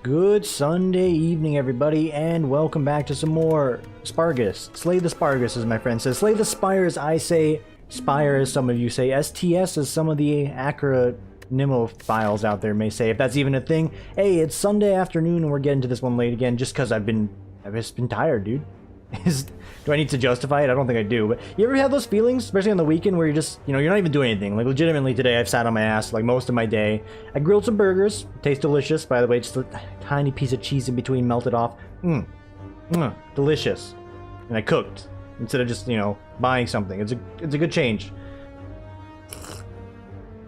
Good Sunday evening, everybody, and welcome back to some more Spargus. Slay the Spargus, as my friend says. Slay the Spires, I say Spire, as some of you say. STS, as some of the acronymophiles out there may say, if that's even a thing. Hey, it's Sunday afternoon, and we're getting to this one late again, just because I've just been tired, dude. Do I need to justify it? I don't think I do, but you ever have those feelings, especially on the weekend, where you're just, you're not even doing anything? Like, legitimately today, I've sat on my ass, like, most of my day. I grilled some burgers. Taste delicious, by the way, just a tiny piece of cheese in between melted off. Delicious. And I cooked, instead of just, buying something. It's a good change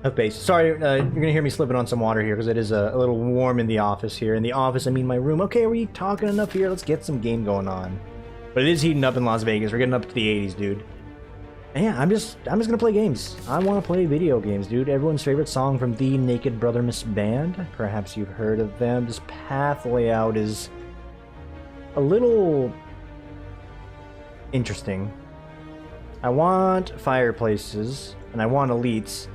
of pace. Sorry, you're gonna hear me slipping on some water here, because it is a little warm in the office here. In the office, I mean my room. Okay, are we talking enough here? Let's get some game going on. But it is heating up in Las Vegas. We're getting up to the 80s, dude. And yeah, I'm just gonna play games. I want to play video games, dude. Everyone's favorite song from the Naked Brother Miss Band. Perhaps you've heard of them. This path layout is a little interesting. I want fireplaces, and I want elites,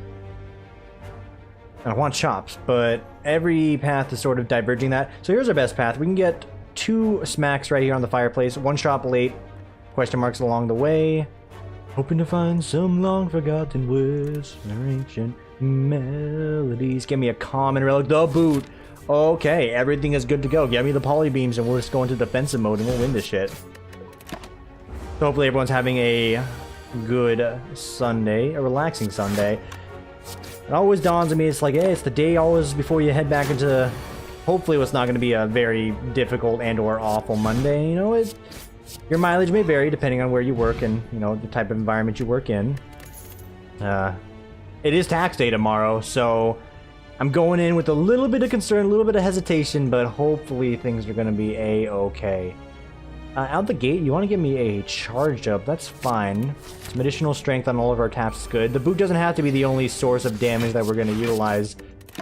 and I want shops, but every path is sort of diverging that. So here's our best path. We can get 2 smacks right here on the fireplace, 1 shop late, question marks along the way, hoping to find some long forgotten words or ancient melodies. Give me a common relic, the boot. Okay, everything is good to go. Give me the poly beams and we'll just go into defensive mode and we'll win this shit. So hopefully everyone's having a good Sunday, a relaxing Sunday. It always dawns on me, it's like, hey, it's the day always before you head back into hopefully what's not going to be a very difficult and or awful Monday. Your mileage may vary depending on where you work and, the type of environment you work in. It is tax day tomorrow, so I'm going in with a little bit of concern, a little bit of hesitation, but hopefully things are going to be a-okay. Out the gate, you want to give me a charge up. That's fine. Some additional strength on all of our taps is good. The boot doesn't have to be the only source of damage that we're going to utilize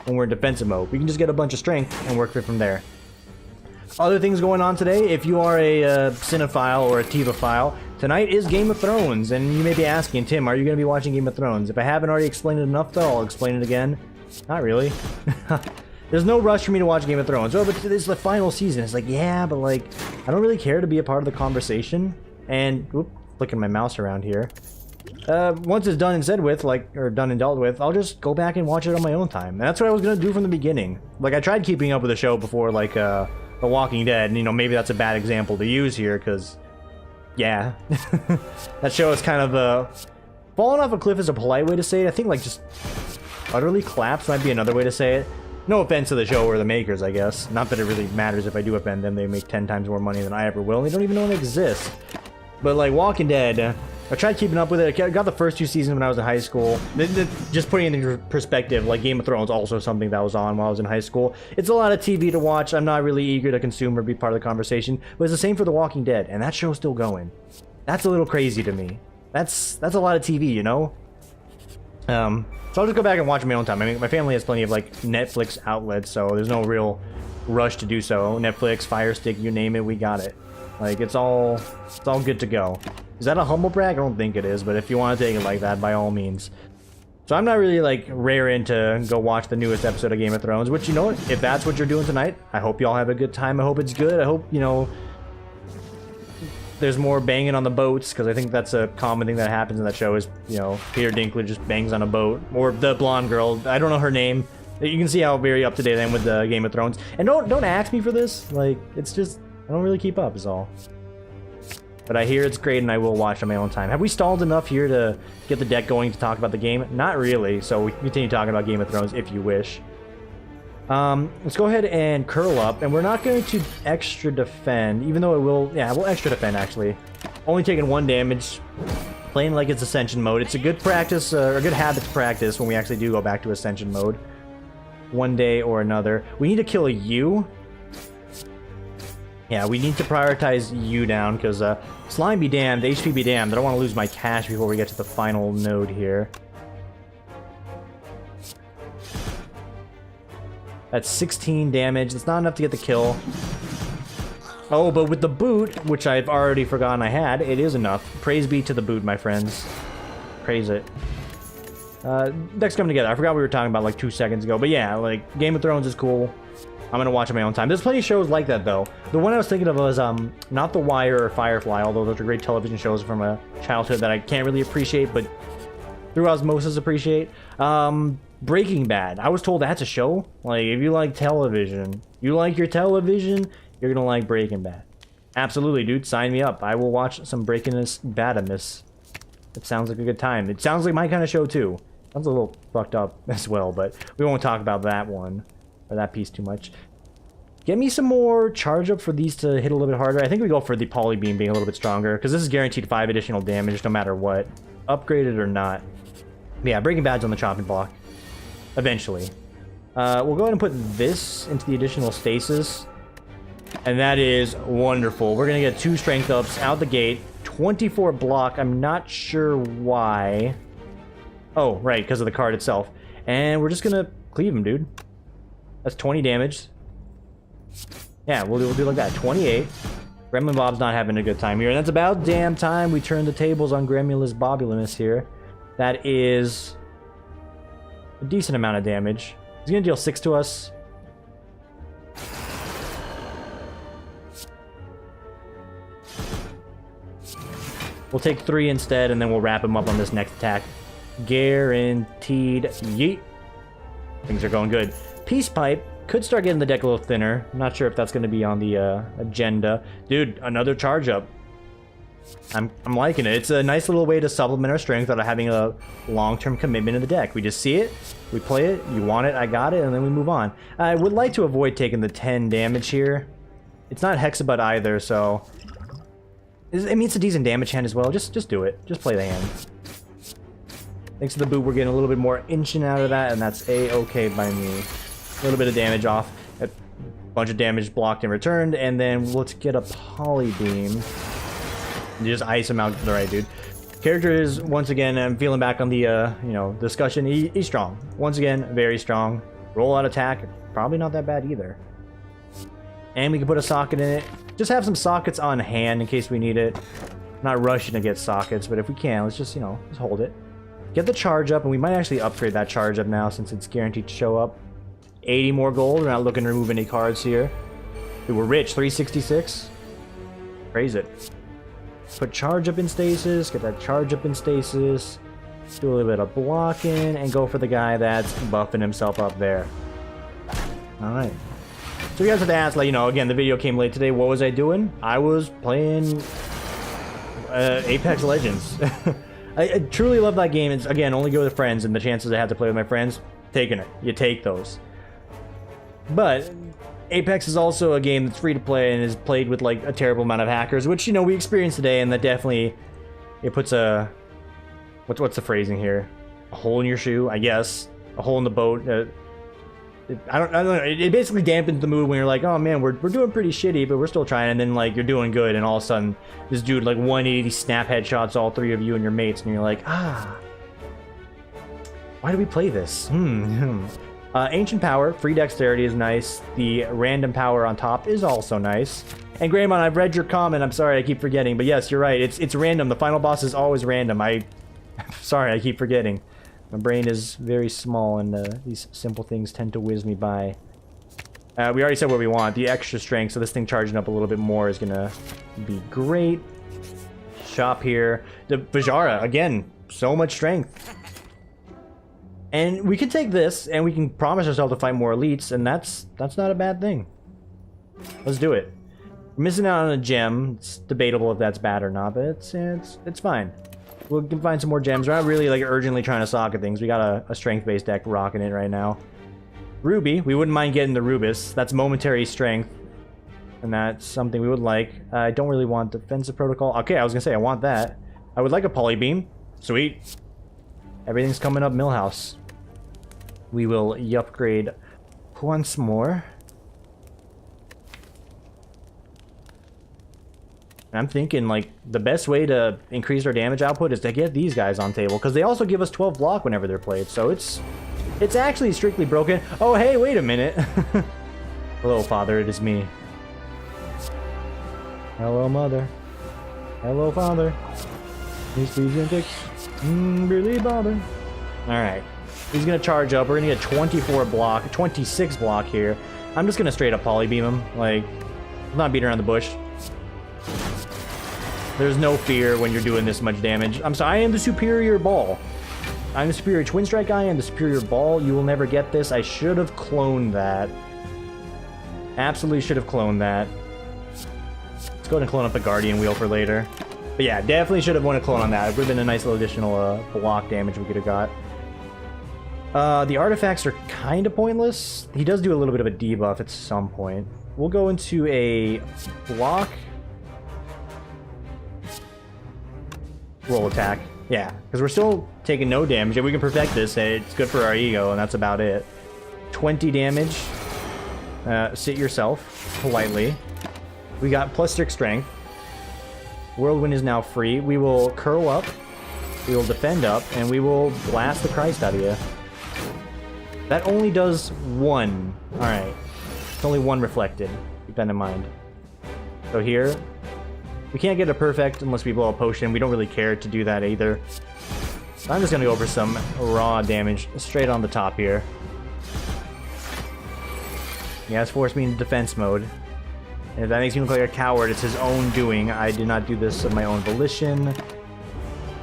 when we're in defensive mode. We can just get a bunch of strength and work it from there. Other things going on today, if you are a cinephile or a Tivaphile, tonight is Game of Thrones, and you may be asking, Tim, are you going to be watching Game of Thrones? If I haven't already explained it enough, though, I'll explain it again. Not really. There's no rush for me to watch Game of Thrones. Oh, but this is the final season. It's like, yeah, but like, I don't really care to be a part of the conversation. And, whoop, flicking my mouse around here. Once it's done and said with, or done and dealt with, I'll just go back and watch it on my own time. And that's what I was gonna do from the beginning. Like, I tried keeping up with the show before, The Walking Dead, and, maybe that's a bad example to use here, because, yeah. That show is kind of, falling off a cliff is a polite way to say it. I think, just utterly collapsed might be another way to say it. No offense to the show or the makers, I guess. Not that it really matters if I do offend them. They make 10 times more money than I ever will, and they don't even know they exist. But, Walking Dead, I tried keeping up with it. I got the first 2 seasons when I was in high school. Just putting it into perspective, Game of Thrones also something that was on while I was in high school. It's a lot of TV to watch. I'm not really eager to consume or be part of the conversation. But it's the same for The Walking Dead, and that show's still going. That's a little crazy to me. That's a lot of TV, So I'll just go back and watch it my own time. I mean, my family has plenty of, Netflix outlets, so there's no real rush to do so. Netflix, Fire Stick, you name it, we got it. It's all good to go. Is that a humble brag? I don't think it is, but if you want to take it like that, by all means. So I'm not really, raring to go watch the newest episode of Game of Thrones, which, you know what? If that's what you're doing tonight, I hope you all have a good time. I hope it's good. I hope, there's more banging on the boats, because I think that's a common thing that happens in that show is, Peter Dinklage just bangs on a boat. Or the blonde girl. I don't know her name. You can see how very up-to-date I am with the Game of Thrones. And don't ask me for this. It's just, I don't really keep up is all. But I hear it's great, and I will watch on my own time. Have we stalled enough here to get the deck going to talk about the game? Not really, so we can continue talking about Game of Thrones if you wish. Let's go ahead and curl up, and we're not going to extra defend, even though it will, yeah, we'll extra defend, actually. Only taking 1 damage, playing like it's Ascension mode. It's a good practice, or a good habit to practice when we actually do go back to Ascension mode. One day or another. We need to kill a U. Yeah, we need to prioritize you down, because slime be damned, HP be damned. I don't want to lose my cash before we get to the final node here. That's 16 damage. That's not enough to get the kill. Oh, but with the boot, which I've already forgotten I had, it is enough. Praise be to the boot, my friends. Praise it. Deck's coming together. I forgot we were talking about 2 seconds ago. But yeah, Game of Thrones is cool. I'm gonna watch on my own time. There's plenty of shows like that though. The one I was thinking of was not The Wire or Firefly, although those are great television shows from a childhood that I can't really appreciate, but through osmosis appreciate. Breaking Bad. I was told that's a show. Like, if you like television, you like your television, you're gonna like Breaking Bad. Absolutely, dude. Sign me up. I will watch some Breaking Badamus. It sounds like a good time. It sounds like my kind of show too. Sounds a little fucked up as well, but we won't talk about that one or that piece too much. Get me some more charge up for these to hit a little bit harder. I think we go for the poly beam being a little bit stronger because this is guaranteed 5 additional damage no matter what, upgraded or not. But yeah, Breaking Bad's on the chopping block. Eventually. We'll go ahead and put this into the additional stasis. And that is wonderful. We're going to get 2 strength ups out the gate. 24 block. I'm not sure why. Oh, right, because of the card itself. And we're just going to cleave him, dude. That's 20 damage. Yeah, we'll do like that. 28. Gremlin Bob's not having a good time here. And that's about damn time we turn the tables on Gremulus Bobulinus here. That is a decent amount of damage. He's going to deal 6 to us. We'll take 3 instead, and then we'll wrap him up on this next attack. Guaranteed. Yeet. Things are going good. Peace Pipe could start getting the deck a little thinner. I'm not sure if that's going to be on the agenda. Dude, another charge up. I'm liking it. It's a nice little way to supplement our strength without having a long-term commitment in the deck. We just see it, we play it, you want it, I got it, and then we move on. I would like to avoid taking the 10 damage here. It's not Hexabut either, so... I mean, it's a decent damage hand as well. Just do it. Just play the hand. Thanks to the boot, we're getting a little bit more inching out of that, and that's A-okay by me. A little bit of damage off. A bunch of damage blocked and returned, and then let's get a poly beam. You just ice him out to the right, dude. Character is, once again, I'm feeling back on the, you know, discussion. He's strong. Once again, very strong. Roll out attack, probably not that bad either. And we can put a socket in it. Just have some sockets on hand in case we need it. Not rushing to get sockets, but if we can, let's just, you know, just hold it. Get the charge up, and we might actually upgrade that charge up now since it's guaranteed to show up. 80 more gold. We're not looking to remove any cards here. Dude, we're rich. 366. Praise it. Put charge up in stasis, get that charge up in stasis, do a little bit of blocking, and go for the guy that's buffing himself up there. Alright. So you guys have to ask, like, you know, again, the video came late today. What was I doing? I was playing Apex Legends. I truly love that game. It's, again, only go with friends, and the chances I have to play with my friends, taking it. You take those. But Apex is also a game that's free to play and is played with like a terrible amount of hackers, which, you know, we experienced today, and that definitely, it puts a, what's the phrasing here? A hole in your shoe, I guess. A hole in the boat. I don't know. It basically dampens the mood when you're like, oh man, we're doing pretty shitty, but we're still trying, and then like you're doing good, and all of a sudden this dude like 180 snap headshots all 3 of you and your mates, and you're like, ah, why do we play this? Ancient Power, free dexterity is nice. The random power on top is also nice. And Greymon, I've read your comment. I'm sorry, I keep forgetting. But yes, you're right. It's random. The final boss is always random. Sorry, I keep forgetting. My brain is very small, and these simple things tend to whiz me by. We already said what we want. The extra strength, so this thing charging up a little bit more is going to be great. Shop here. The Vajara, again, so much strength. And we can take this, and we can promise ourselves to fight more elites, and that's not a bad thing. Let's do it. We're missing out on a gem. It's debatable if that's bad or not, but it's fine. We can find some more gems. We're not really like urgently trying to socket things. We got a strength-based deck rocking it right now. Ruby, we wouldn't mind getting the Rubis. That's momentary strength, and that's something we would like. I don't really want defensive protocol. Okay, I was gonna say I want that. I would like a polybeam. Sweet. Everything's coming up Millhouse. We will upgrade once more. And I'm thinking, like, the best way to increase our damage output is to get these guys on table, because they also give us 12 block whenever they're played, so it's actually strictly broken. Oh, hey, wait a minute. Hello, Father, it is me. Hello, Mother. Hello, Father. These antics really bother. Alright. He's going to charge up. We're going to get 24 block, 26 block here. I'm just gonna straight up polybeam him. Like, I'm not beating around the bush. There's no fear when you're doing this much damage. I'm sorry, I am the superior ball. I'm the superior Twin Strike guy and the superior ball. You will never get this. I should have cloned that. Absolutely should have cloned that. Let's go ahead and clone up a Guardian Wheel for later. But yeah, definitely should have won a clone on that. It would have been a nice little additional block damage we could have got. The artifacts are kind of pointless. He does do a little bit of a debuff at some point. We'll go into a block. Roll attack. Yeah, because we're still taking no damage. If we can perfect this, it's good for our ego, and that's about it. 20 damage. Sit yourself, politely. We got +6 strength. Whirlwind is now free. We will curl up. We will defend up, and we will blast the Christ out of you. That only does 1. Alright. It's only 1 reflected. Keep that in mind. So here, we can't get a perfect unless we blow a potion. We don't really care to do that either. So I'm just going to go for some raw damage straight on the top here. Yeah, it's forced me into defense mode. And if that makes me look like a coward, it's his own doing. I did not do this of my own volition.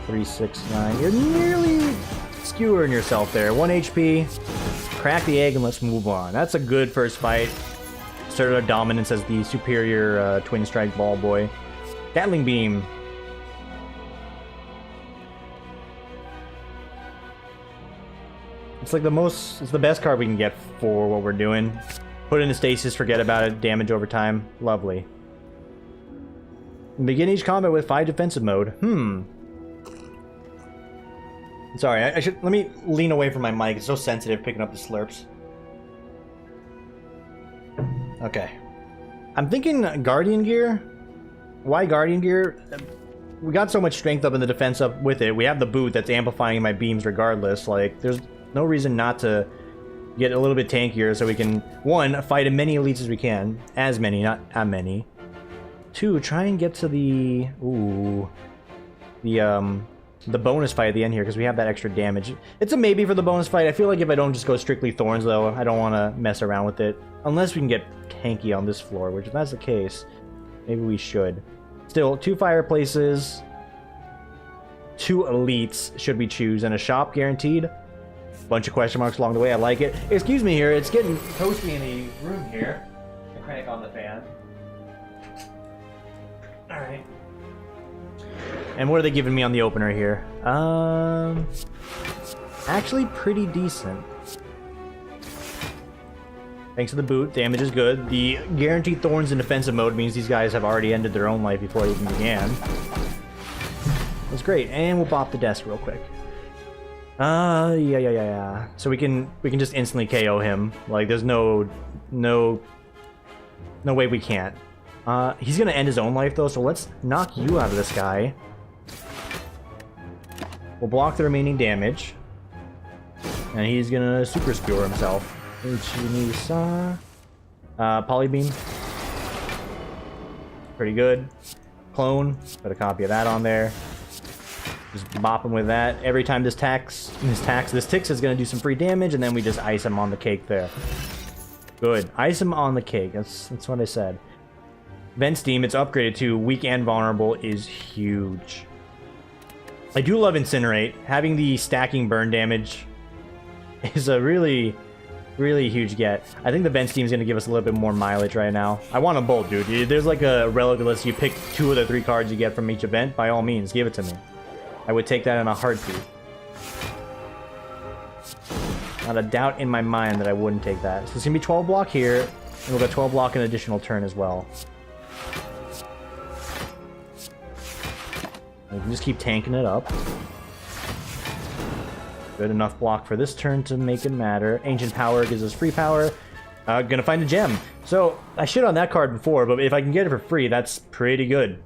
3, 6, 9. You're nearly skewering yourself there. 1 HP. Crack the egg and let's move on. That's a good first fight. Started our dominance as the superior Twin Strike ball boy. Gatling Beam. It's like it's the best card we can get for what we're doing. Put in a stasis, forget about it, damage over time. Lovely. Begin each combat with 5 defensive mode. Sorry, let me lean away from my mic. It's so sensitive picking up the slurps. Okay. I'm thinking Guardian Gear. Why Guardian Gear? We got so much strength up in the defense up with it. We have the boot that's amplifying my beams regardless. Like, there's no reason not to get a little bit tankier so we can, 1, fight as many elites as we can. As many, not as many. 2, try and get to the... Ooh. The bonus fight at the end here, because we have that extra damage. It's a maybe for the bonus fight. I feel like if I don't just go strictly Thorns, though, I don't want to mess around with it. Unless we can get tanky on this floor, which if that's the case, maybe we should. Still, 2 fireplaces, 2 elites should we choose, and a shop guaranteed. Bunch of question marks along the way. I like it. Excuse me here. It's getting toasty in the room here. I crank on the fan. All right. And what are they giving me on the opener here? Actually pretty decent. Thanks to the boot, damage is good. The guaranteed thorns in defensive mode means these guys have already ended their own life before they even began. That's great, and we'll bop the desk real quick. Yeah. So we can just instantly KO him. Like, there's no way we can't. He's gonna end his own life though, so let's knock you out of this guy. We'll block the remaining damage. And he's gonna super skewer himself. Polybeam. Pretty good. Clone. Put a copy of that on there. Just bop him with that. Every time this ticks is gonna do some free damage, and then we just ice him on the cake there. Good. Ice him on the cake. That's what I said. Vent Steam, it's upgraded to weak and vulnerable, is huge. I do love Incinerate. Having the stacking burn damage is a really huge get. I think the Vent Steam is going to give us a little bit more mileage right now. I want them both, dude. There's like a relic list. You pick 2 of the 3 cards you get from each event. By all means, give it to me. I would take that in a heartbeat. Not a doubt in my mind that I wouldn't take that. So it's going to be 12 block here, and we'll get 12 block an additional turn as well. We can just keep tanking it up. Good enough block for this turn to make it matter. Ancient Power gives us free power. Gonna find a gem. So, I shit on that card before, but if I can get it for free, that's pretty good.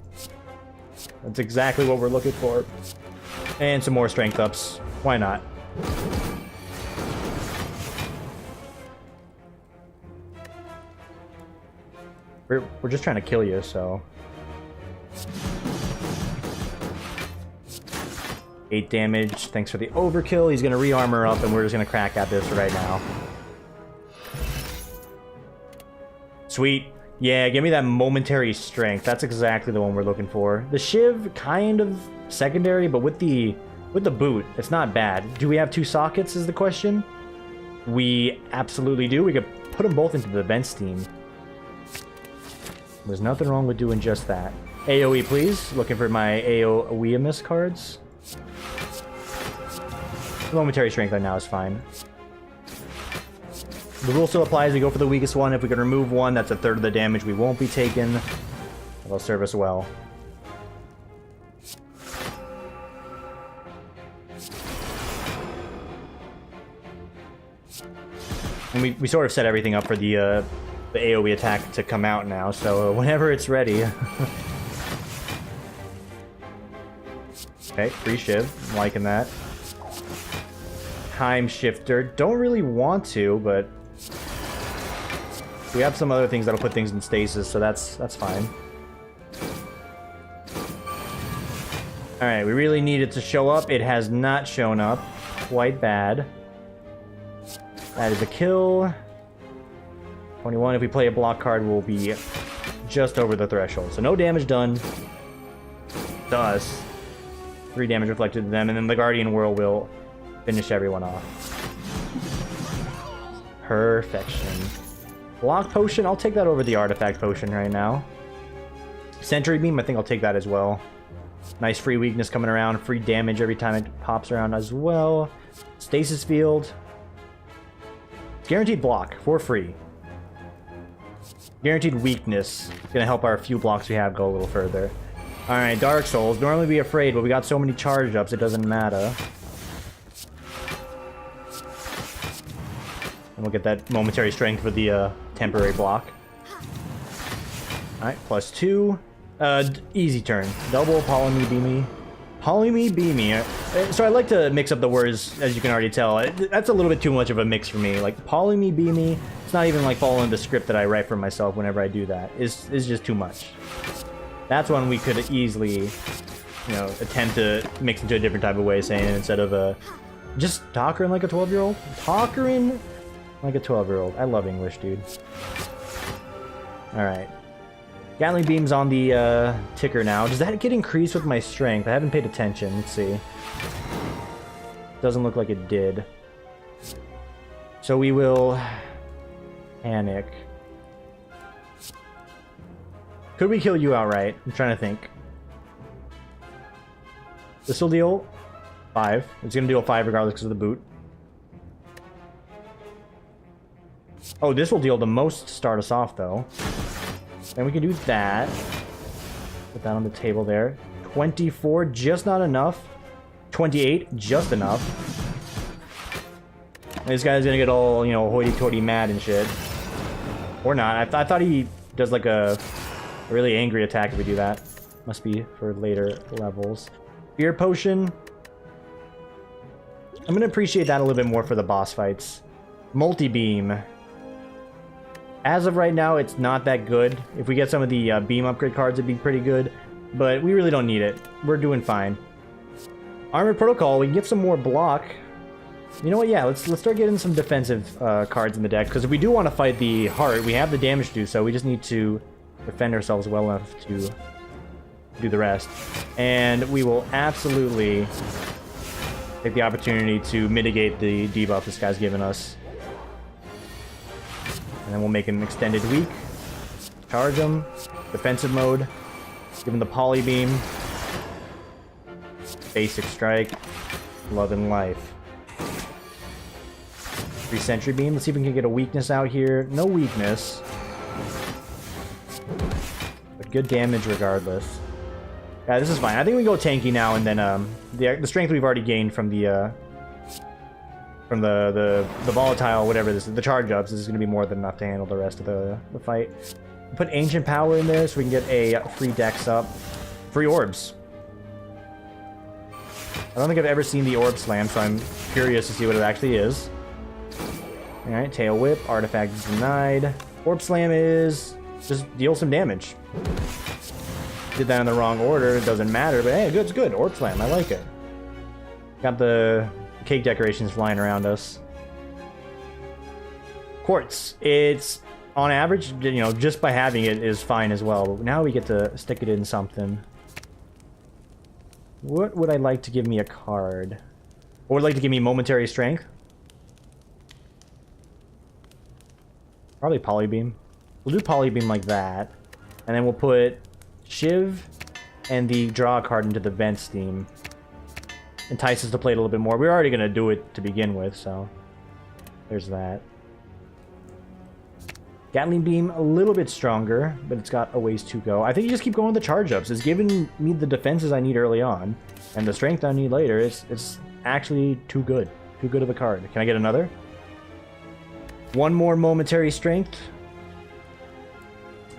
That's exactly what we're looking for. And some more strength ups. Why not? We're just trying to kill you, so... 8 damage, thanks for the overkill. He's gonna re-armor up, and we're just gonna crack at this right now. Sweet. Yeah, give me that momentary strength. That's exactly the one we're looking for. The Shiv, kind of secondary, but with the boot, it's not bad. Do we have 2 sockets is the question? We absolutely do. We could put them both into the vent steam. There's nothing wrong with doing just that. AoE, please. Looking for my AoE miss cards. Momentary strength right now is fine. The rule still applies. We go for the weakest one. If we can remove one, that's a third of the damage we won't be taking. That'll serve us well. And we sort of set everything up for the AoE attack to come out now, so whenever it's ready. Okay, free Shiv. I'm liking that. Time Shifter. Don't really want to, but we have some other things that'll put things in stasis, so that's fine. Alright, we really need it to show up. It has not shown up. Quite bad. That is a kill. 21. If we play a block card, we'll be just over the threshold. So no damage done to us. 3 damage reflected to them, and then the Guardian Whirl will finish everyone off. Perfection. Block Potion, I'll take that over the Artifact Potion right now. Sentry Beam, I think I'll take that as well. Nice free weakness coming around, free damage every time it pops around as well. Stasis Field. Guaranteed block, for free. Guaranteed weakness. Gonna help our few blocks we have go a little further. Alright, Dark Souls. Normally be afraid, but we got so many charge ups, it doesn't matter. And we'll get that momentary strength for the temporary block. Alright, +2. Easy turn. Double Polyme Beamy. Polyme Beamy. So I like to mix up the words, as you can already tell. That's a little bit too much of a mix for me. Like, Polyme Beamy, it's not even like following the script that I write for myself whenever I do that. It's just too much. That's one we could easily, you know, attempt to mix into a different type of way, saying it instead of just talking like a 12-year-old. Talking like a 12-year-old. I love English, dude. Alright. Gatling Beam's on the ticker now. Does that get increased with my strength? I haven't paid attention. Let's see. Doesn't look like it did. So we will panic. Could we kill you outright? I'm trying to think. This will deal 5. It's going to deal 5 regardless because of the boot. Oh, this will deal the most to start us off, though. And we can do that. Put that on the table there. 24, just not enough. 28, just enough. And this guy's gonna get all, you know, hoity-toity mad and shit. Or not. I thought he does like a really angry attack if we do that. Must be for later levels. Fear Potion. I'm gonna appreciate that a little bit more for the boss fights. Multi-Beam. As of right now, it's not that good. If we get some of the beam upgrade cards, it'd be pretty good. But we really don't need it. We're doing fine. Armored Protocol, we can get some more block. You know what? Yeah, let's start getting some defensive cards in the deck. Because if we do want to fight the heart, we have the damage to do so. We just need to defend ourselves well enough to do the rest. And we will absolutely take the opportunity to mitigate the debuff this guy's given us. And then we'll make an extended weak. Charge him. Defensive mode. Give him the Poly Beam. Basic strike. Love and life. 3 Sentry Beam. Let's see if we can get a weakness out here. No weakness. But good damage regardless. Yeah, this is fine. I think we go tanky now, and then the strength we've already gained from the volatile, whatever this is, the charge ups, this is going to be more than enough to handle the rest of the fight. Put Ancient Power in there so we can get a free dex up. Free orbs. I don't think I've ever seen the orb slam, so I'm curious to see what it actually is. Alright, Tail Whip, Artifact denied. Orb slam is just deal some damage. Did that in the wrong order, it doesn't matter, but hey, it's good. Orb slam, I like it. Got the cake decorations flying around us. Quartz. It's On average, you know, just by having it is fine as well. But now we get to stick it in something. What would I like to give me a card? Or would like to give me momentary strength? Probably Polybeam. We'll do Polybeam like that. And then we'll put Shiv and the draw card into the vent steam. Entice us to play it a little bit more. We're already going to do it to begin with, so there's that. Gatling Beam, a little bit stronger, but it's got a ways to go. I think you just keep going with the charge-ups. It's giving me the defenses I need early on, and the strength I need later. It's actually too good. Too good of a card. Can I get another? One more momentary strength.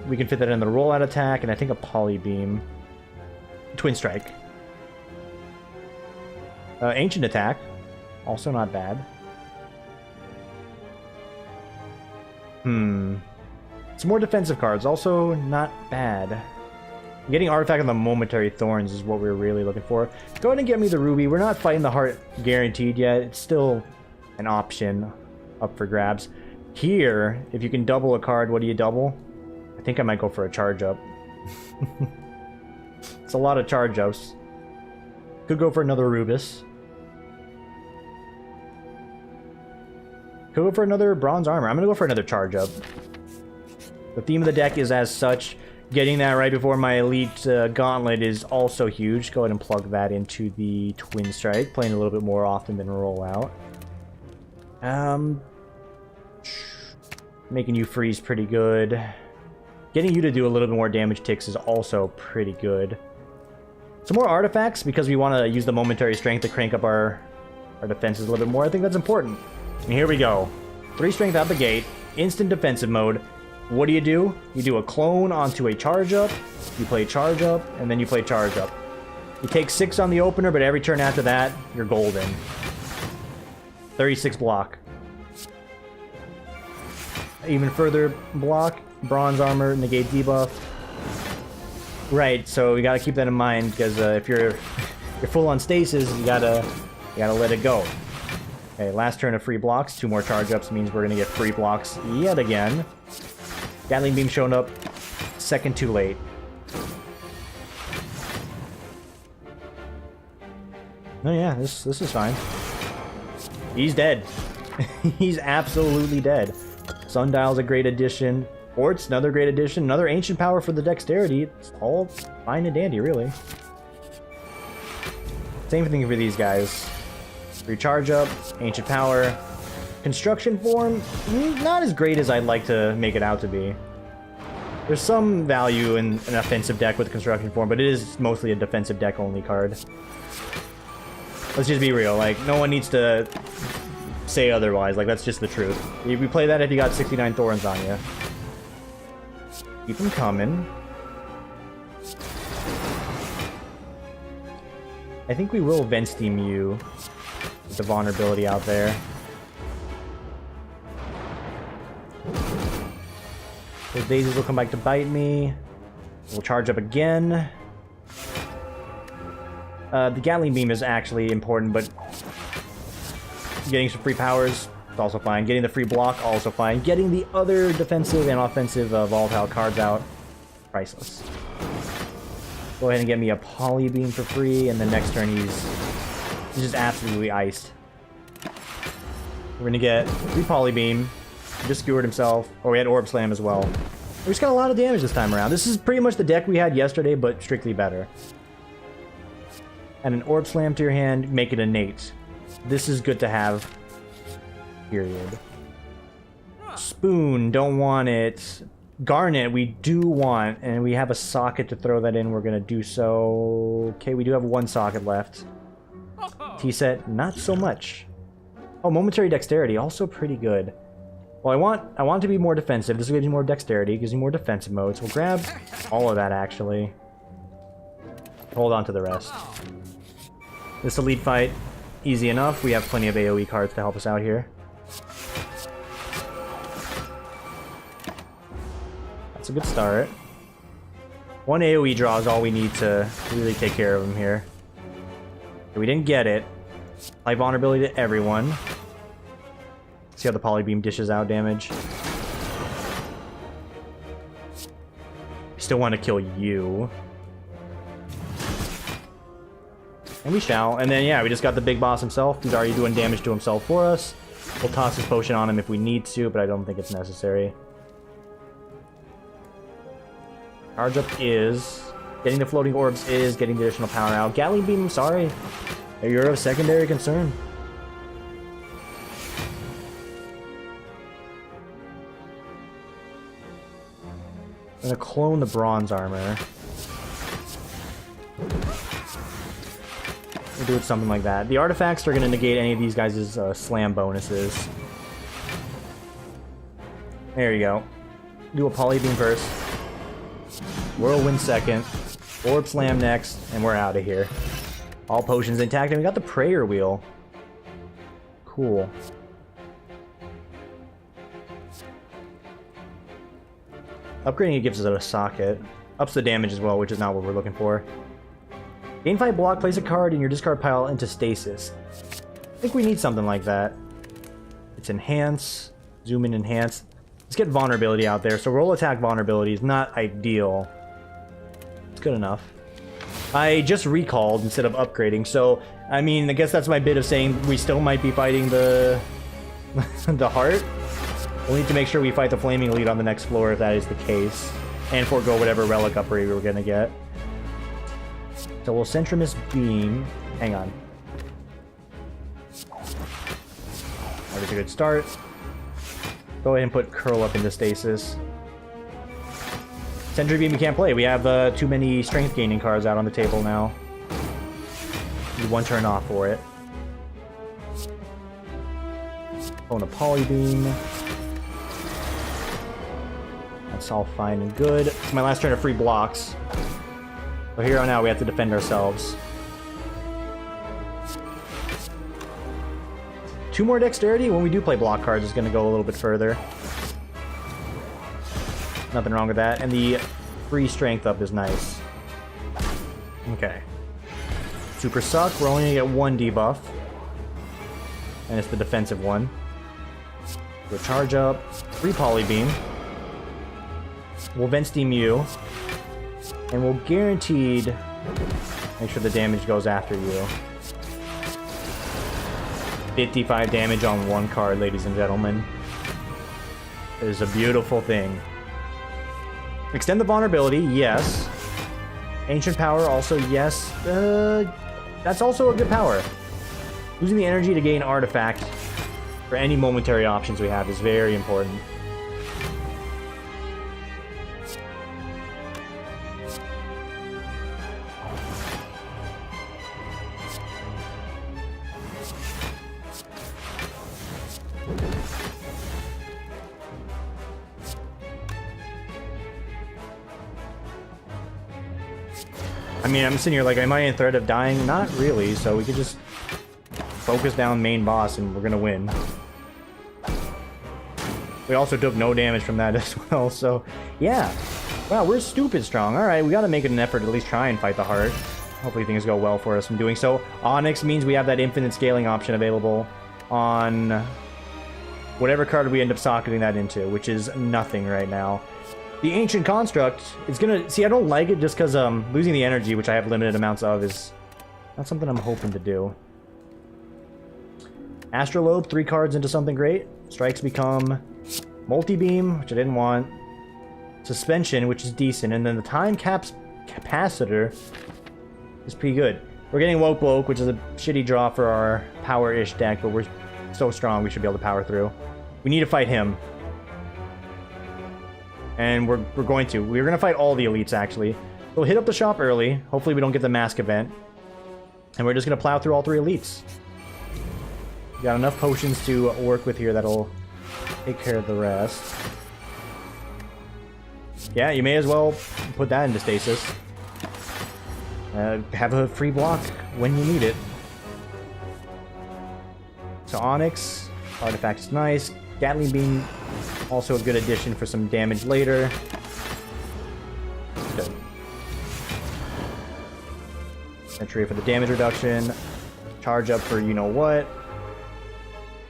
We can fit that in the rollout attack, and I think a Polybeam. Twin Strike. Ancient Attack. Also not bad. Some more defensive cards, also not bad. Getting Artifact on the Momentary Thorns is what we're really looking for. Go ahead and get me the Ruby. We're not fighting the heart guaranteed yet. It's still an option up for grabs. Here, if you can double a card, what do you double? I think I might go for a charge up. It's a lot of charge ups. Could go for another Rubus. Could go for another Bronze Armor. I'm gonna go for another charge up. The theme of the deck is as such. Getting that right before my Elite Gauntlet is also huge. Go ahead and plug that into the Twin Strike. Playing a little bit more often than Rollout. Making you freeze pretty good. Getting you to do a little bit more damage ticks is also pretty good. Some more artifacts because we want to use the momentary strength to crank up our defenses a little bit more. I think that's important. And here we go. 3 strength out the gate. Instant defensive mode. What do? You do a clone onto a charge up. You play charge up, and then you play charge up. You take 6 on the opener, but every turn after that, you're golden. 36 block. Even further block. Bronze armor, negate debuff. Right, so we gotta keep that in mind because if you're full on stasis, you gotta let it go. Okay, last turn of free blocks. 2 more charge ups means we're gonna get free blocks yet again. Gatling Beam showing up second too late. Oh yeah, this is fine. He's dead. He's absolutely dead. Sundial's a great addition. Port's another great addition. Another ancient power for the dexterity. It's all fine and dandy, really. Same thing for these guys. Recharge up, ancient power. Construction form, not as great as I'd like to make it out to be. There's some value in an offensive deck with construction form, but it is mostly a defensive deck only card. Let's just be real, like, no one needs to say otherwise, like, that's just the truth. You play that if you got 69 Thorns on you. Keep them coming. I think we will Vent Steam you with the vulnerability out there. Those daisies will come back to bite me. We'll charge up again. The Gatling Beam is actually important, but getting some free powers is also fine. Getting the free block, also fine. Getting the other defensive and offensive volatile cards out, priceless. Go ahead and get me a Polybeam for free, and then next turn he's just absolutely iced. We're gonna get 3 Polybeam. Just skewered himself. Oh, we had Orb Slam as well. We just got a lot of damage this time around. This is pretty much the deck we had yesterday, but strictly better. And an Orb Slam to your hand, make it innate. This is good to have. Period. Spoon, don't want it. Garnet, we do want, and we have a socket to throw that in. We're gonna do so. Okay, we do have 1 socket left. T-set, not so much. Oh, momentary dexterity, also pretty good. Well, I want to be more defensive. This gives you more dexterity, gives you more defensive modes. We'll grab all of that, actually. Hold on to the rest. This elite fight, easy enough. We have plenty of AoE cards to help us out here. That's a good start. 1 AoE draw is all we need to really take care of him here. Okay, we didn't get it. Apply vulnerability to everyone. See how the Polybeam dishes out damage. still want to kill you. And we shall. And then, yeah, we just got the big boss himself. He's already doing damage to himself for us. We'll toss his potion on him if we need to, but I don't think it's necessary. Charge up is. Getting the floating orbs is. Getting the additional power out. Gatling beam, I'm sorry. You're of secondary concern. I'm gonna clone the bronze armor. We'll do it something like that. The artifacts are gonna negate any of these guys' slam bonuses. There you go. Do a polybeam first. Whirlwind second. Orb slam next, and we're out of here. All potions intact, and we got the prayer wheel. Cool. Upgrading it gives us a socket. Ups the damage as well, which is not what we're looking for. Gain 5 block, place a card in your discard pile into stasis. I think we need something like that. It's enhance. Zoom in, enhance. Let's get vulnerability out there. So roll attack vulnerability is not ideal. It's good enough. I just recalled instead of upgrading, so I mean, I guess that's my bit of saying we still might be fighting the the heart. We'll need to make sure we fight the flaming elite on the next floor if that is the case, and forego whatever relic upgrade we're gonna get. So we'll Centrimus beam. Hang on. That was a good start. Go ahead and put curl up into stasis. Sentry beam we can't play. We have too many strength gaining cards out on the table now. Need one turn off for it. Own a polybeam. That's all fine and good. It's my last turn of free blocks. So here on out we have to defend ourselves. 2 more dexterity. When we do play block cards, it's going to go a little bit further. Nothing wrong with that. And the free strength up is nice. Okay. Super suck. We're only going to get 1 debuff. And it's the defensive one. We'll charge up. 3 polybeam. We'll vent steam you. And we'll guaranteed make sure the damage goes after you. 55 damage on 1 card, ladies and gentlemen. It is a beautiful thing. Extend the vulnerability, yes. Ancient power, also yes. That's also a good power. Using the energy to gain artifact for any momentary options we have is very important. I mean, I'm sitting here like, am I in threat of dying? Not really, so we could just focus down main boss and we're gonna win. We also took no damage from that as well, so yeah. Wow, we're stupid strong. Alright, we gotta make an effort to at least try and fight the heart. Hopefully things go well for us in doing so. Onyx means we have that infinite scaling option available on whatever card we end up socketing that into, which is nothing right now. The Ancient Construct is gonna... See, I don't like it just because losing the energy, which I have limited amounts of, is not something I'm hoping to do. Astrolabe, 3 cards into something great. Strikes become Multi-Beam, which I didn't want. Suspension, which is decent. And then the Time Capacitor is pretty good. We're getting Woke Bloke, which is a shitty draw for our power-ish deck, but we're so strong we should be able to power through. We need to fight him. And we're going to. We're going to fight all the elites, actually. We'll hit up the shop early. Hopefully we don't get the mask event. And we're just going to plow through all 3 elites. We got enough potions to work with here that'll take care of the rest. Yeah, you may as well put that into stasis. Have a free block when you need it. So Onyx, artifact is nice. Gatling Beam, also a good addition for some damage later. Good. Sentry for the damage reduction. Charge up for you-know-what.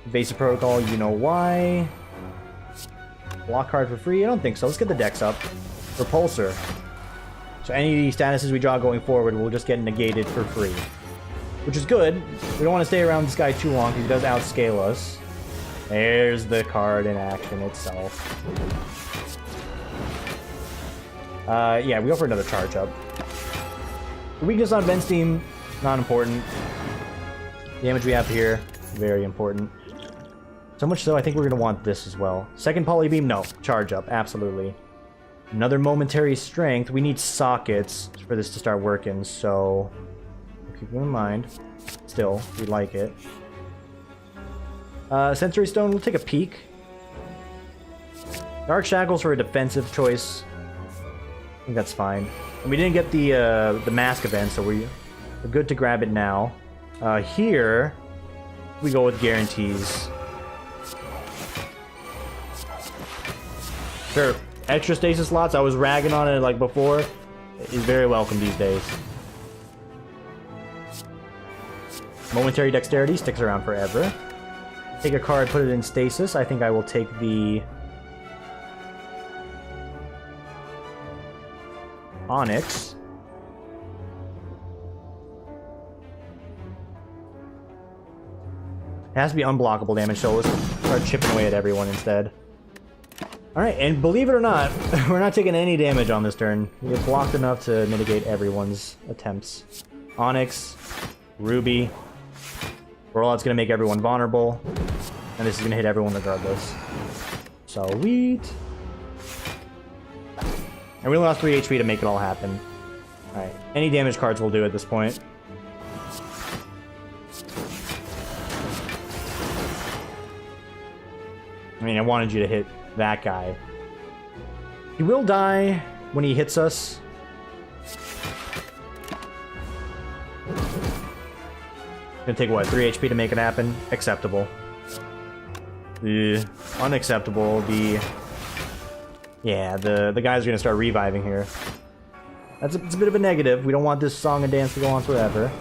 Evasive Protocol, you-know-why. Block card for free? I don't think so. Let's get the dex up. Repulsor. So any statuses we draw going forward will just get negated for free. Which is good. We don't want to stay around this guy too long because he does outscale us. There's the card in action itself. Yeah, we go for another charge up. The weakness on Ben's team, not important. Damage we have here, very important. So much so, I think we're going to want this as well. Second poly beam, no. Charge up, absolutely. Another momentary strength. We need sockets for this to start working, so keep them in mind. Still, we like it. Sensory Stone, we'll take a peek. Dark Shackles for a defensive choice. I think that's fine. And we didn't get the mask event, so we're good to grab it now. Here, we go with guarantees. Sure, extra stasis slots, I was ragging on it like before, is very welcome these days. Momentary Dexterity sticks around forever. Take a card, put it in stasis. I think I will take the Onyx. It has to be unblockable damage, so let's start chipping away at everyone instead. Alright, and believe it or not, we're not taking any damage on this turn. We get blocked enough to mitigate everyone's attempts. Onyx, Ruby. Rollout's gonna make everyone vulnerable, and this is gonna hit everyone regardless. Sweet. And we only lost 3 HP to make it all happen. Alright, any damage cards will do at this point. I mean, I wanted you to hit that guy. He will die when he hits us. Gonna take what, 3 HP to make it happen? Acceptable. Unacceptable. Yeah, the guys are gonna start reviving here. It's a bit of a negative. We don't want this song and dance to go on forever.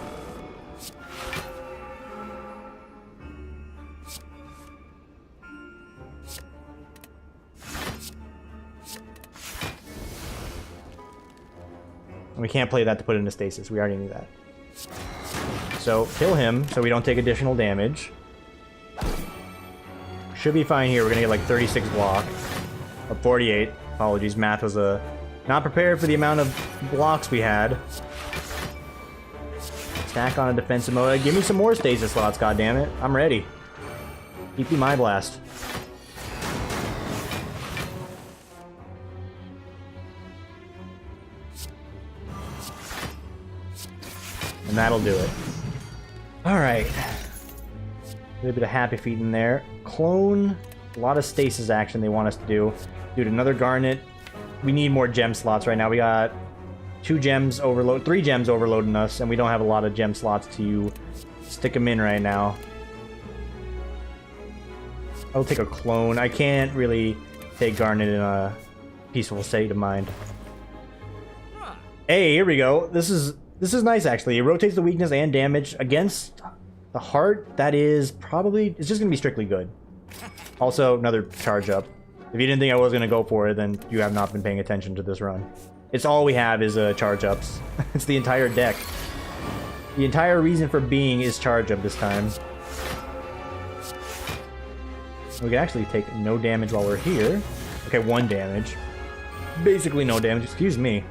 And we can't play that to put into stasis. We already knew that. So, kill him so we don't take additional damage. Should be fine here. We're gonna get like 36 block. Or 48. Apologies, math was not prepared for the amount of blocks we had. Stack on a defensive mode. Give me some more stasis slots, goddammit. I'm ready. EP my blast. And that'll do it. Alright. A little bit of happy feet in there. Clone. A lot of stasis action they want us to do. Dude, another Garnet. We need more gem slots right now. We got 3 gems overloading us, and we don't have a lot of gem slots to stick them in right now. I'll take a clone. I can't really take Garnet in a peaceful state of mind. Hey, here we go. This is nice, actually. It rotates the weakness and damage against the heart. That is probably... It's just going to be strictly good. Also, another charge up. If you didn't think I was going to go for it, then you have not been paying attention to this run. It's all we have is charge ups. It's the entire deck. The entire reason for being is charge up this time. We can actually take no damage while we're here. Okay, 1 damage. Basically no damage, excuse me.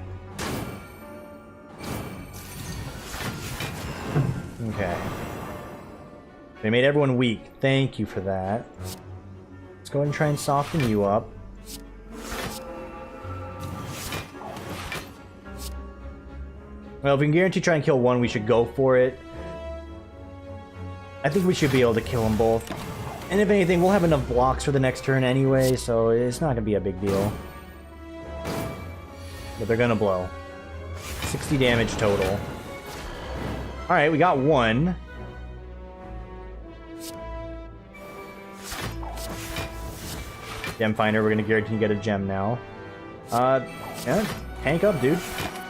Okay. They made everyone weak. Thank you for that. Let's go ahead and try and soften you up. Well, if we can guarantee try and kill one, we should go for it. I think we should be able to kill them both. And if anything, we'll have enough blocks for the next turn anyway, so it's not going to be a big deal. But they're going to blow. 60 damage total. Alright, we got 1. Gem Finder, we're gonna guarantee get a gem now. Yeah, tank up, dude.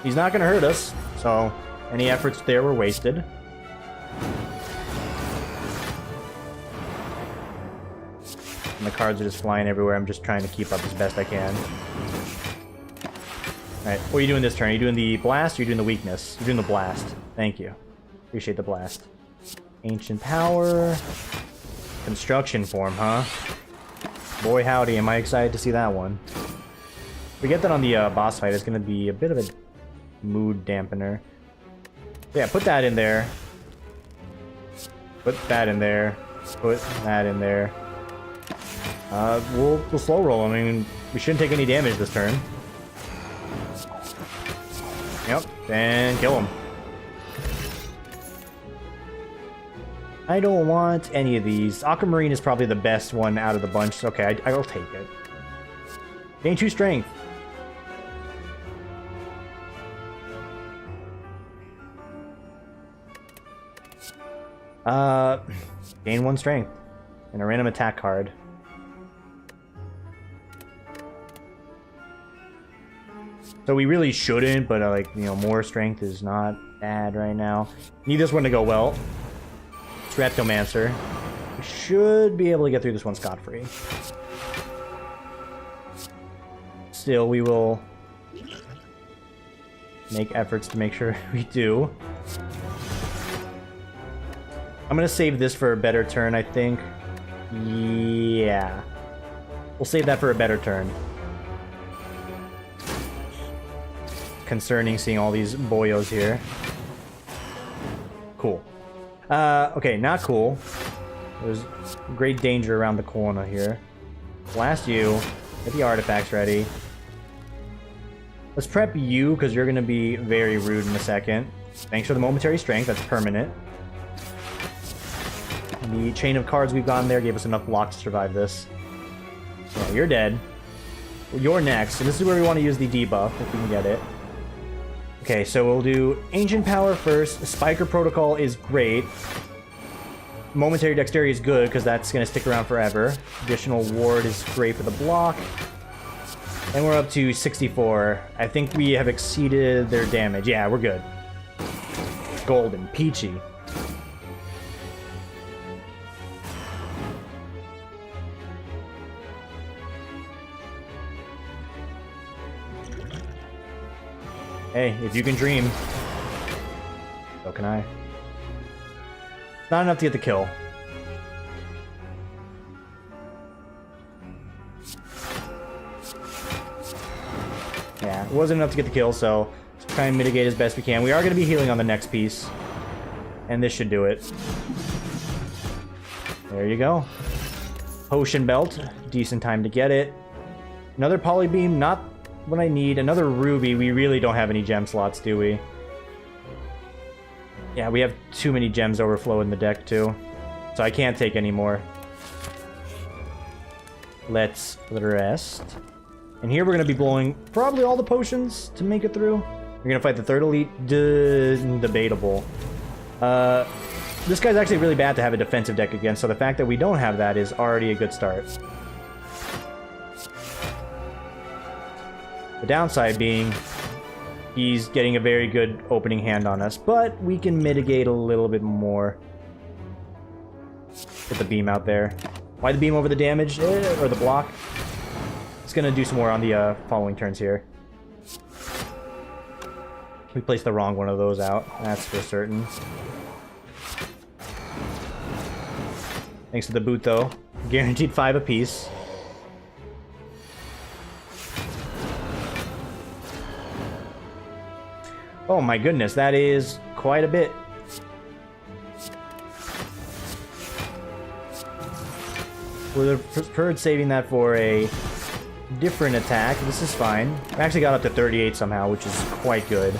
He's not gonna hurt us, so any efforts there were wasted. And the cards are just flying everywhere. I'm just trying to keep up as best I can. Alright, what are you doing this turn? Are you doing the blast or are you doing the weakness? You're doing the blast. Thank you. Appreciate the blast. Ancient power. Construction form, huh? Boy howdy, am I excited to see that one. If we get that on the boss fight, it's going to be a bit of a mood dampener. Yeah, put that in there. Put that in there. Put that in there. We'll slow roll. I mean, we shouldn't take any damage this turn. Yep, and kill him. I don't want any of these. Aquamarine is probably the best one out of the bunch. Okay, I'll take it. Gain 2 strength. Gain 1 strength. And a random attack card. So we really shouldn't, but like, you know, more strength is not bad right now. Need this one to go well. Reptomancer. We should be able to get through this one scot-free. Still, we will make efforts to make sure we do. I'm gonna save this for a better turn, I think. Yeah. We'll save that for a better turn. Concerning seeing all these boyos here. Cool. Okay, not cool. There's great danger around the corner here. Blast you. Get the artifacts ready. Let's prep you, because you're going to be very rude in a second. Thanks for the momentary strength. That's permanent. The chain of cards we've gotten there gave us enough block to survive this. Yeah, you're dead. You're next, and this is where we want to use the debuff, if we can get it. Okay, so we'll do Ancient Power first. Spiker Protocol is great. Momentary Dexterity is good, because that's going to stick around forever. Additional Ward is great for the block. And we're up to 64. I think we have exceeded their damage. Yeah, we're good. Golden. Peachy. Hey, if you can dream, so can I. Not enough to get the kill. Yeah, it wasn't enough to get the kill, so let's try and mitigate as best we can. We are going to be healing on the next piece, and this should do it. There you go. Potion Belt, decent time to get it. Another Polybeam, not what I need. Another Ruby. We really don't have any gem slots, do we? Yeah, we have too many gems overflow in the deck, too. So I can't take any more. Let's rest. And here we're going to be blowing probably all the potions to make it through. We're going to fight the third elite. Debatable. This guy's actually really bad to have a defensive deck against, so the fact that we don't have that is already a good start. The downside being he's getting a very good opening hand on us, but we can mitigate a little bit more. Put the beam out there. Why the beam over the damage? Or the block? It's going to do some more on the following turns here. We placed the wrong one of those out. That's for certain. Thanks to the boot, though. Guaranteed 5 apiece. Oh my goodness, that is quite a bit. Would have preferred saving that for a different attack. This is fine. I actually got up to 38 somehow, which is quite good.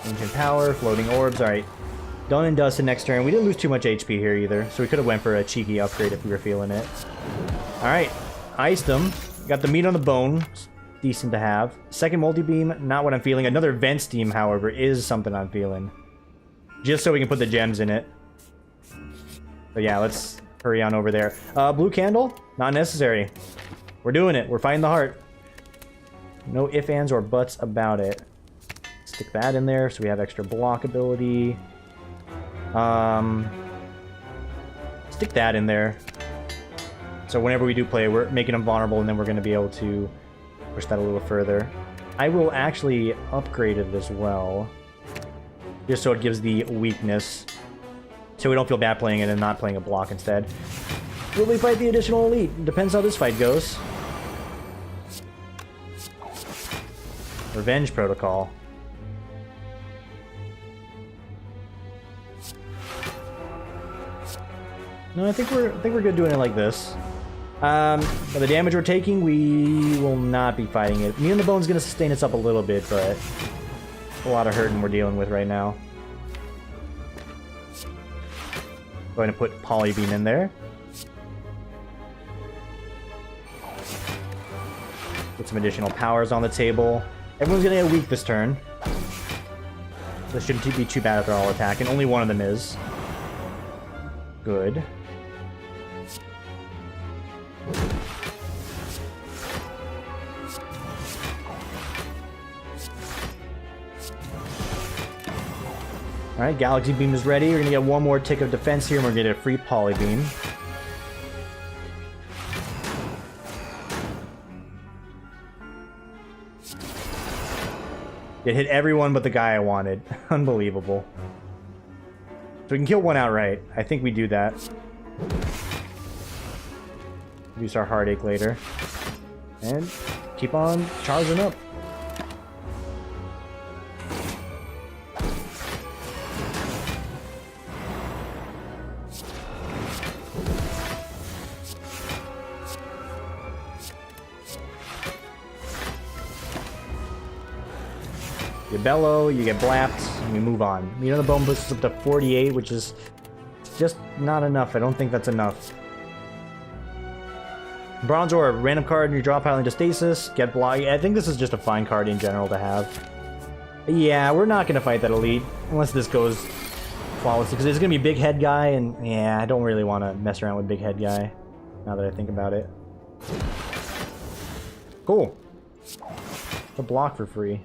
Ancient Power, Floating Orbs, alright. Done and dusted next turn. We didn't lose too much HP here either, so we could have went for a cheeky upgrade if we were feeling it. Alright, iced him. Got the meat on the bone. Decent to have. Second multi-beam, not what I'm feeling. Another vent steam, however, is something I'm feeling. Just so we can put the gems in it. So yeah, let's hurry on over there. Blue candle, not necessary. We're doing it. We're fighting the heart. No ifs, ands, or buts about it. Stick that in there so we have extra block ability. Stick that in there. So whenever we do play, we're making him vulnerable, and then we're going to be able to push that a little further. I will actually upgrade it as well, just so it gives the weakness, so we don't feel bad playing it and not playing a block instead. Will we fight the additional elite? Depends how this fight goes. Revenge protocol. No, I think we're good doing it like this. But the damage we're taking, we will not be fighting it. Me and the Bone's gonna sustain us up a little bit, but a lot of hurting we're dealing with right now. Going to put Polybeam in there. Get some additional powers on the table. Everyone's gonna get weak this turn. This shouldn't be too bad if they're all attacking. Only one of them is. Good. Alright, Galaxy Beam is ready. We're gonna get one more tick of defense here, and we're gonna get a free Polybeam. It hit everyone but the guy I wanted. Unbelievable. So we can kill one outright. I think we do that. Reduce our heartache later. And keep on charging up. You bellow, you get blapped, and we move on. You know, the bone boost is up to 48, which is just not enough. I don't think that's enough. Bronze Ore, random card in your draw pile into stasis. Get block. I think this is just a fine card in general to have. Yeah, we're not going to fight that elite unless this goes flawlessly, because it's going to be big head guy, and yeah, I don't really want to mess around with big head guy now that I think about it. Cool. The block for free.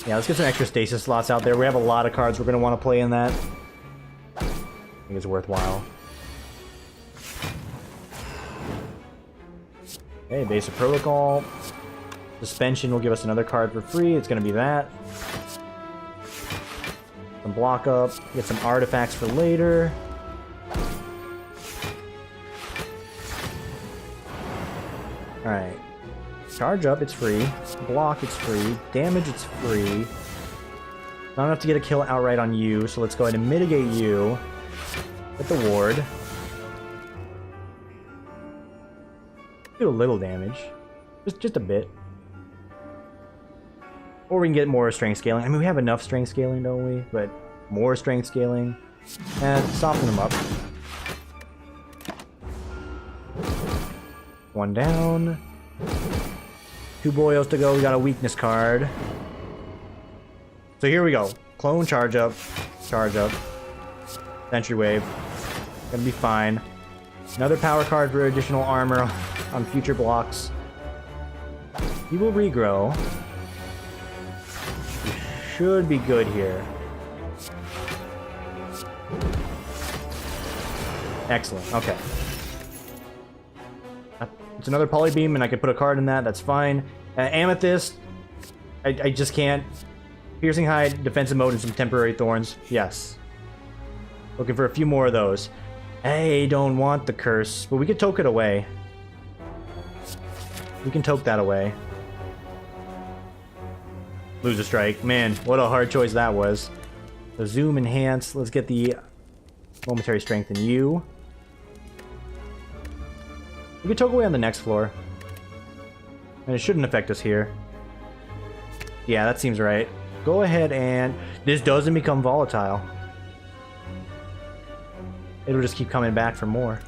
Yeah, let's get some extra stasis slots out there. We have a lot of cards we're going to want to play in that. I think it's worthwhile. Okay, basic protocol. Suspension will give us another card for free. It's going to be that. Some block up. Get some artifacts for later. Alright. Charge up, it's free. Block, it's free. Damage, it's free. Not enough to get a kill outright on you, so let's go ahead and mitigate you. Get the ward. Do a little damage. Just a bit. Or we can get more strength scaling. I mean, we have enough strength scaling, don't we? But more strength scaling. And soften them up. One down. 2 boils to go. We got a weakness card. So here we go. Clone, charge up. Charge up. Sentry Wave. Gonna be fine. Another power card for additional armor on future blocks. He will regrow. We should be good here. Excellent. Okay. It's another Polybeam, and I could put a card in that. That's fine. Amethyst. I just can't. Piercing Hide, defensive mode, and some temporary thorns. Yes. Looking for a few more of those. I don't want the curse, but we could toke it away. We can toke that away. Lose a strike. Man, what a hard choice that was. So zoom, enhance. Let's get the momentary strength in you. We can toke away on the next floor. And it shouldn't affect us here. Yeah, that seems right. Go ahead and... This doesn't become volatile. It'll just keep coming back for more.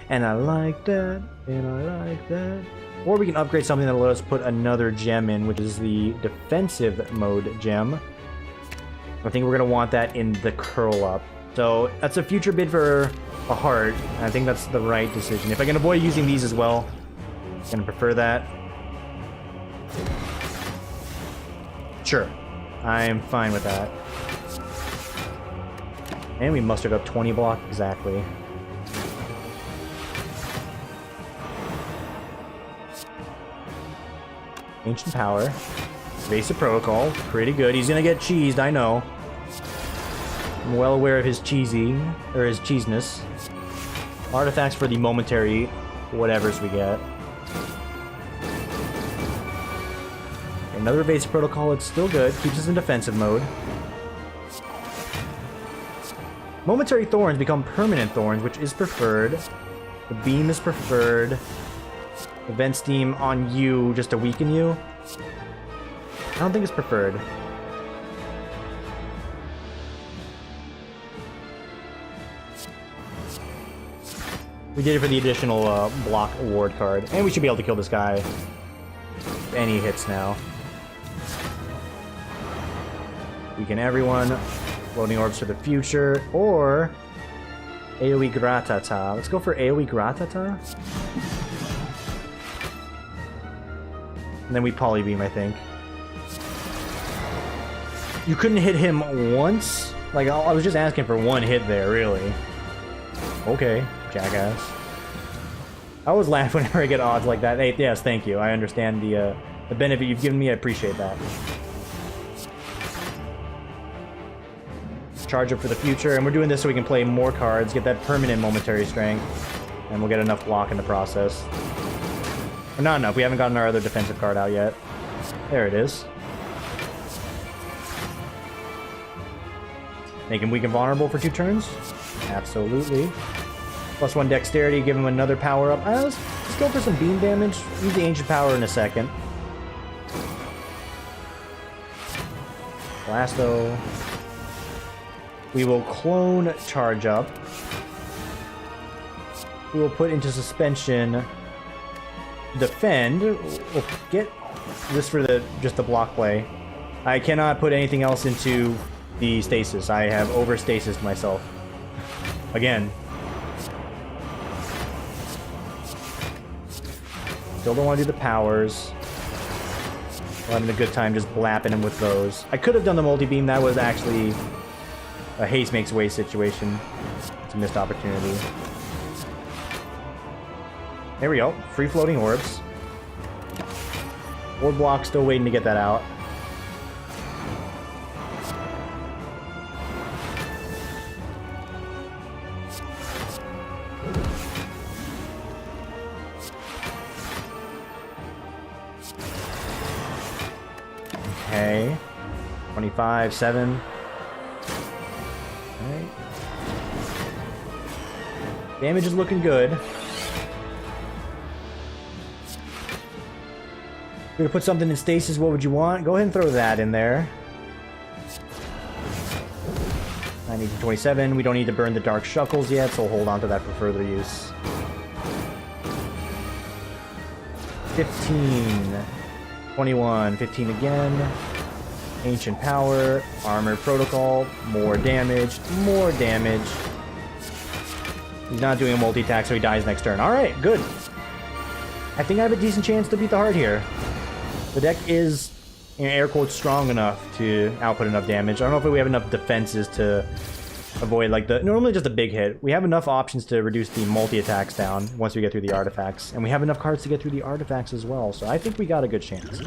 And I like that. And I like that. Or we can upgrade something that'll let us put another gem in, which is the defensive mode gem. I think we're going to want that in the curl up. So that's a future bid for a heart. I think that's the right decision. If I can avoid using these as well, I'm going to prefer that. Sure. I am fine with that. And we mustered up 20 block exactly. Ancient Power. Basic Protocol. Pretty good. He's gonna get cheesed, I know. I'm well aware of his cheesing, or his cheesiness. Artifacts for the momentary whatevers we get. Another Basic Protocol, it's still good. Keeps us in defensive mode. Momentary Thorns become permanent Thorns, which is preferred. The Beam is preferred. Event Steam on you just to weaken you. I don't think it's preferred. We did it for the additional block award card. And we should be able to kill this guy. Any hits now. Weaken everyone. Loading orbs for the future. Or AoE Gratata. Let's go for AoE Gratata. And then we Polybeam, I think. You couldn't hit him once? Like, I was just asking for one hit there, really. Okay, jackass. I always laugh whenever I get odds like that. Hey, yes, thank you. I understand the benefit you've given me. I appreciate that. Charge up for the future, and we're doing this so we can play more cards, get that permanent momentary strength, and we'll get enough block in the process. Or not enough. We haven't gotten our other defensive card out yet. There it is. Make him weak and vulnerable for 2 turns? Absolutely. +1 dexterity, give him another power up. Let's go for some beam damage. Use the ancient power in a second. Blasto. We will clone charge up. We will put into suspension. Defend. We'll get this for just the block play. I cannot put anything else into the stasis. I have overstasis myself. Again. Still don't want to do the powers. We're having a good time just blapping him with those. I could have done the multi-beam. That was actually a haste makes way situation. It's a missed opportunity. There we go. Free floating orbs. Orb block, still waiting to get that out. Okay. 25, 7. Alright. Damage is looking good. We're gonna put something in stasis. What would you want? Go ahead and throw that in there. 19 to 27. We don't need to burn the Dark Shuckles yet, so we'll hold on to that for further use. 15. 21. 15 again. Ancient Power. Armored Protocol. More damage. More damage. He's not doing a multi-attack, so he dies next turn. Alright, good. I think I have a decent chance to beat the heart here. The deck is, in air quotes, strong enough to output enough damage. I don't know if we have enough defenses to avoid, like, normally just a big hit. We have enough options to reduce the multi-attacks down once we get through the artifacts. And we have enough cards to get through the artifacts as well. So I think we got a good chance.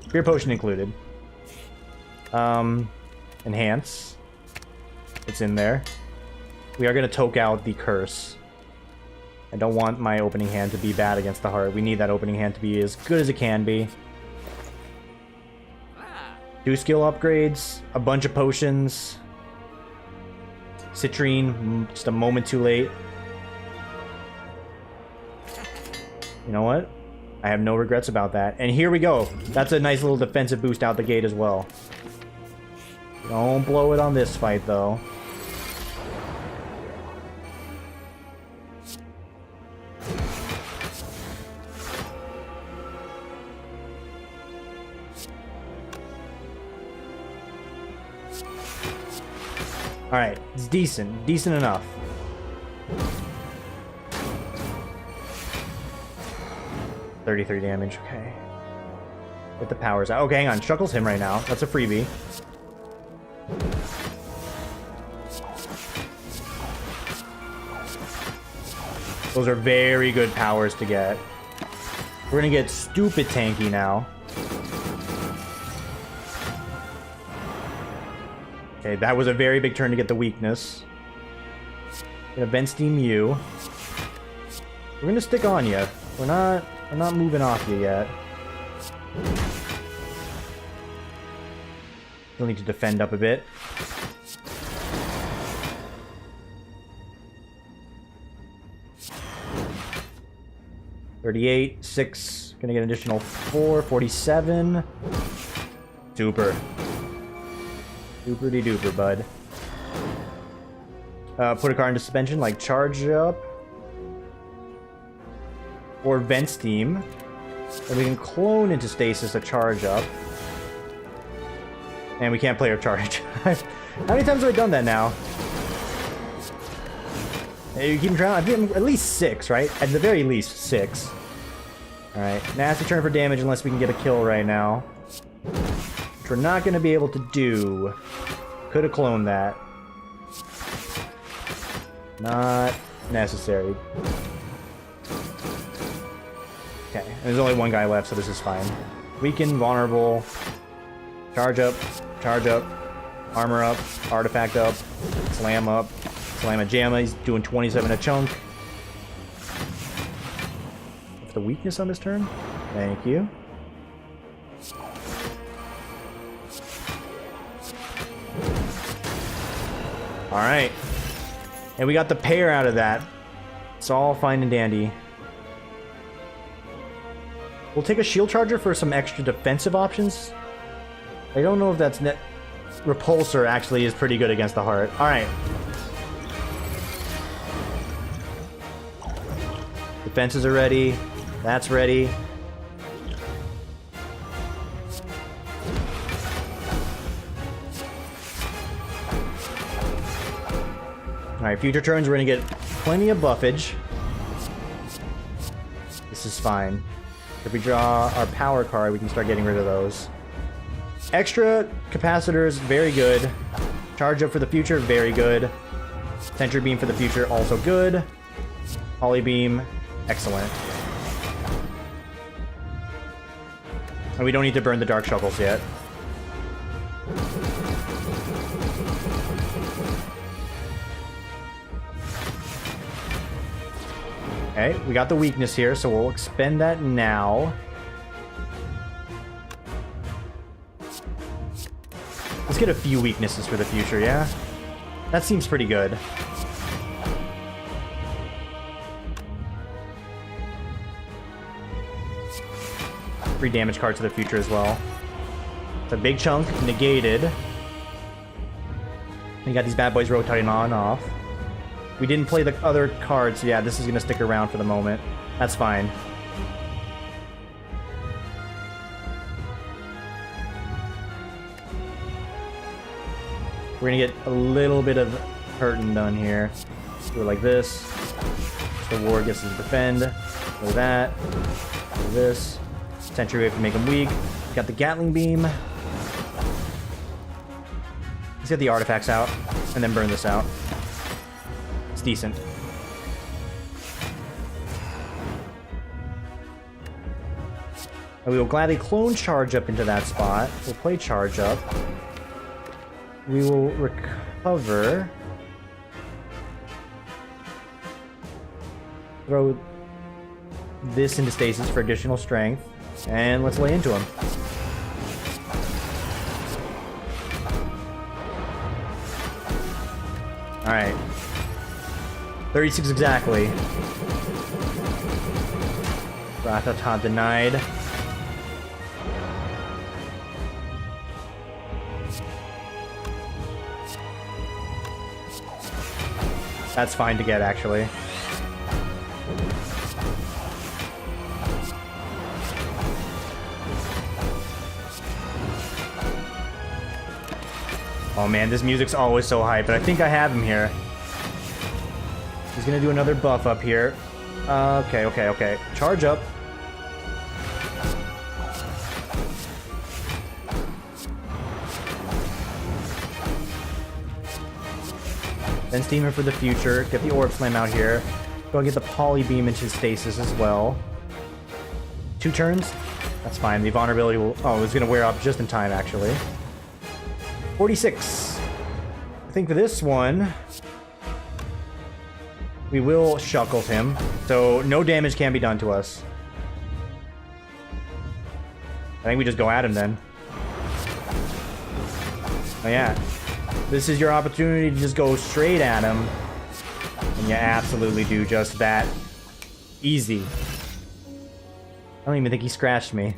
Fear Potion included. Enhance. It's in there. We are going to toke out the Curse. I don't want my opening hand to be bad against the heart. We need that opening hand to be as good as it can be. 2 skill upgrades, a bunch of potions. Citrine, just a moment too late. You know what? I have no regrets about that. And here we go. That's a nice little defensive boost out the gate as well. Don't blow it on this fight, though. Alright, it's decent. Decent enough. $33 damage, okay. Get the powers out. Okay, hang on. Shuckle's him right now. That's a freebie. Those are very good powers to get. We're gonna get stupid tanky now. Okay, that was a very big turn to get the weakness. Gonna vent steam you. We're gonna stick on you. We're not moving off you yet. Still need to defend up a bit. $38, 6, gonna get an additional 4, 47. Super. Super-de duper, bud. Put a card into suspension, like charge up. Or vent steam. And we can clone into stasis to charge up. And we can't play or charge. How many times have I done that now? You keep track. I've given at least 6, right? At the very least 6. Alright, nasty turn for damage unless we can get a kill right now. Which we're not going to be able to do. Could have cloned that. Not necessary. Okay, and there's only one guy left, so this is fine. Weaken, vulnerable, charge up, armor up, artifact up, slam a jamma. He's doing 27 a chunk. The weakness on this turn. Thank you. Alright. And we got the pair out of that. It's all fine and dandy. We'll take a shield charger for some extra defensive options. I don't know if that's net. Repulsor actually is pretty good against the heart. Alright. Defenses are ready. That's ready. Alright, future turns, we're gonna get plenty of buffage. This is fine. If we draw our power card, we can start getting rid of those. Extra capacitors, very good. Charge up for the future, very good. Sentry beam for the future, also good. Poly beam, excellent. And we don't need to burn the Dark Shuckles yet. Okay, we got the weakness here, so we'll expend that now. Let's get a few weaknesses for the future, yeah? That seems pretty good. Free damage card to the future as well. It's a big chunk, negated. And you got these bad boys rotating on and off. We didn't play the other cards, so yeah, this is gonna stick around for the moment. That's fine. We're gonna get a little bit of hurting done here. Do it like this. The ward gets us to defend. Do that. Do this. Sentry wave to make him weak. Got the Gatling beam. Let's get the artifacts out and then burn this out. It's decent. And we will gladly clone charge up into that spot. We'll play charge up. We will recover. Throw this into stasis for additional strength. And let's lay into him. Alright. 36 exactly. Ratata denied. That's fine to get, actually. Oh man, this music's always so hype, but I think I have him here. He's gonna do another buff up here. Okay. Charge up. Then Steamer for the future. Get the Orb Slam out here. Go and get the poly beam into stasis as well. 2 turns? That's fine. The vulnerability will... Oh, it's going to wear off just in time, actually. 46. I think for this one, we will shuckle him. So no damage can be done to us. I think we just go at him then. Oh yeah. This is your opportunity to just go straight at him. And you absolutely do just that. Easy. I don't even think he scratched me.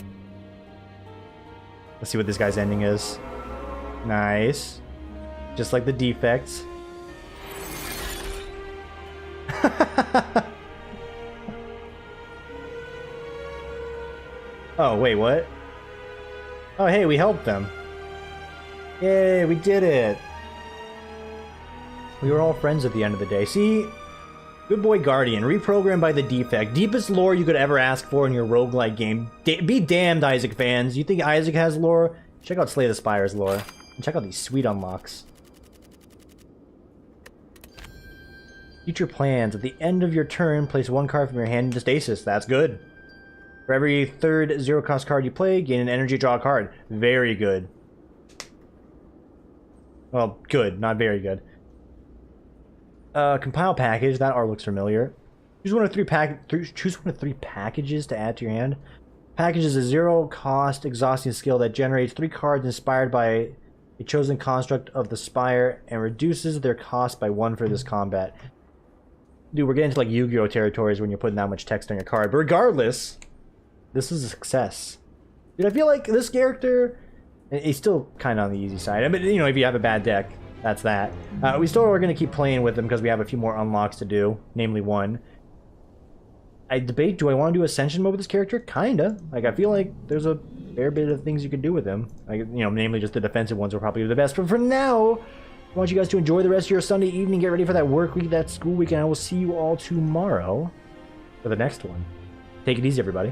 Let's see what this guy's ending is. Nice. Just like the defects. Oh, wait, what? Oh, hey, we helped them. Yay, we did it. We were all friends at the end of the day. See? Good boy Guardian, reprogrammed by the defect. Deepest lore you could ever ask for in your roguelike game. Be damned, Isaac fans. You think Isaac has lore? Check out Slay the Spire's lore. And check out these sweet unlocks. Future plans. At the end of your turn, place 1 card from your hand into stasis. That's good. For every 3rd zero-cost card you play, gain an energy, draw a card. Very good. Well, good, not very good. Compile package. That art looks familiar. Choose one of 3 packages to add to your hand. Package is a 0-cost exhausting skill that generates 3 cards inspired by a chosen construct of the Spire and reduces their cost by 1 for this combat. Dude, we're getting to like Yu-Gi-Oh territories when you're putting that much text on your card. But regardless, this is a success. Dude, I feel like this character, he's still kind of on the easy side. But you know, if you have a bad deck, that's that. We still are going to keep playing with him because we have a few more unlocks to do, namely 1. I debate, do I want to do Ascension mode with this character? Kinda. Like, I feel like there's a fair bit of things you could do with him. Like, you know, namely just the defensive ones are probably the best. But for now, I want you guys to enjoy the rest of your Sunday evening, get ready for that work week, that school week, and I will see you all tomorrow for the next one. Take it easy, everybody.